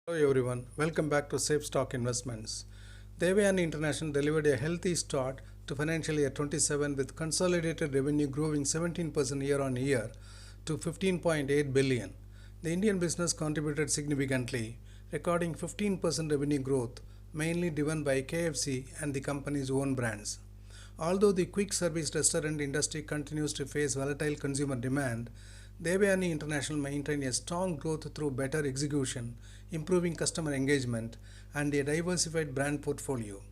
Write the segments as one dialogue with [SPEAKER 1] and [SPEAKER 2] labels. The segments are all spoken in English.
[SPEAKER 1] Hello everyone, welcome back to Safe Stock Investments. Devyani International delivered a healthy start to financial year 27 with consolidated revenue growing 17% year on year to 15.8 billion. The Indian business contributed significantly, recording 15% revenue growth, mainly driven by KFC and the company's own brands. Although the quick service restaurant industry continues to face volatile consumer demand, Devyani International maintained a strong growth through better execution, improving customer engagement, and a diversified brand portfolio.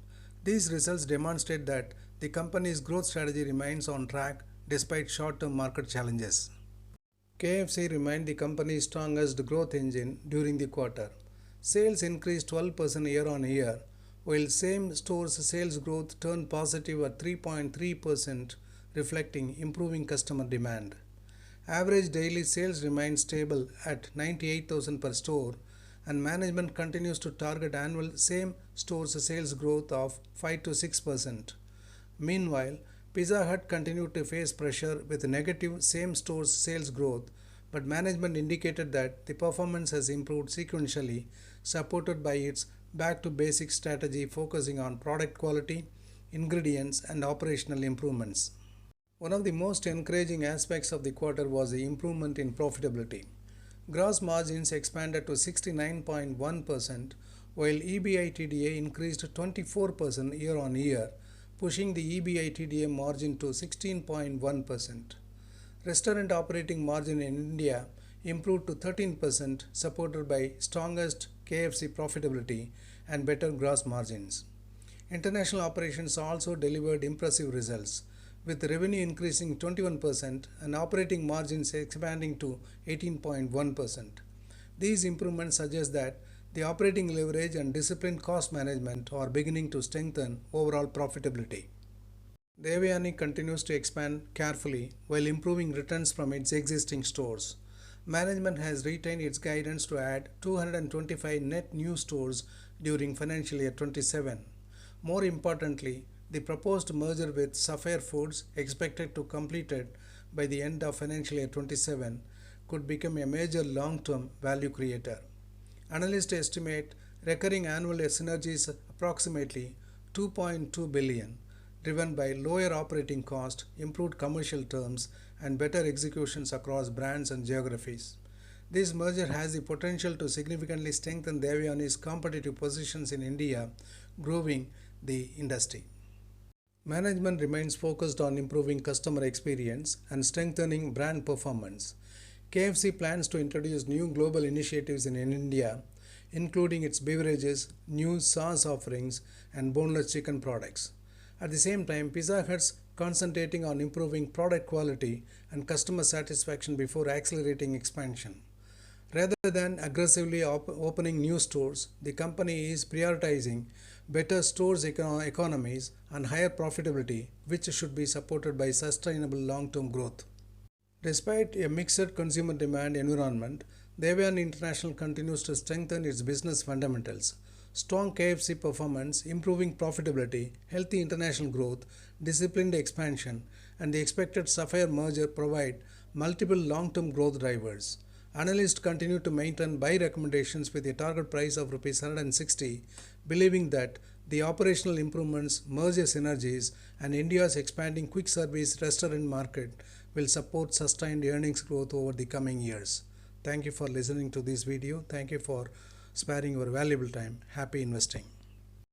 [SPEAKER 1] These results demonstrate that the company's growth strategy remains on track despite short-term market challenges. KFC remained the company's strongest growth engine during the quarter. Sales increased 12% year on year, while same-store sales growth turned positive at 3.3%, reflecting improving customer demand. Average daily sales remain stable at 98,000 per store, and management continues to target annual same-store sales growth of 5 to 6%. Meanwhile, Pizza Hut continued to face pressure with negative same-store sales growth, but management indicated that the performance has improved sequentially, supported by its back-to-basics strategy focusing on product quality, ingredients, and operational improvements. One of the most encouraging aspects of the quarter was the improvement in profitability. Gross margins expanded to 69.1%, while EBITDA increased 24% year on year, pushing the EBITDA margin to 16.1%. Restaurant operating margin in India improved to 13%, supported by strongest KFC profitability and better gross margins. International operations also delivered impressive results, with revenue increasing 21% and operating margins expanding to 18.1%. These improvements suggest that the operating leverage and disciplined cost management are beginning to strengthen overall profitability. Devyani continues to expand carefully while improving returns from its existing stores. Management has retained its guidance to add 225 net new stores during financial year 27. More importantly, the proposed merger with Sapphire Foods, expected to completed by the end of financial year 27, could become a major long-term value creator. Analysts estimate recurring annual synergies approximately 2.2 billion, driven by lower operating cost, improved commercial terms, and better executions across brands and geographies. This merger has the potential to significantly strengthen Devyani's competitive positions in India, growing the industry. Management remains focused on improving customer experience and strengthening brand performance. KFC plans to introduce new global initiatives in India, including its beverages, new sauce offerings, and boneless chicken products. At the same time, Pizza Hut's concentrating on improving product quality and customer satisfaction before accelerating expansion. Rather than aggressively opening new stores, the company is prioritizing better stores economies and higher profitability, which should be supported by sustainable long-term growth. Despite a mixed consumer demand environment, Devyani International continues to strengthen its business fundamentals. Strong KFC performance, improving profitability, healthy international growth, disciplined expansion, and the expected Sapphire merger provide multiple long-term growth drivers. Analysts continue to maintain buy recommendations with a target price of Rs 160, believing that the operational improvements, merger synergies, and India's expanding quick service restaurant market will support sustained earnings growth over the coming years. Thank you for listening to this video. Thank you for sparing your valuable time. Happy investing.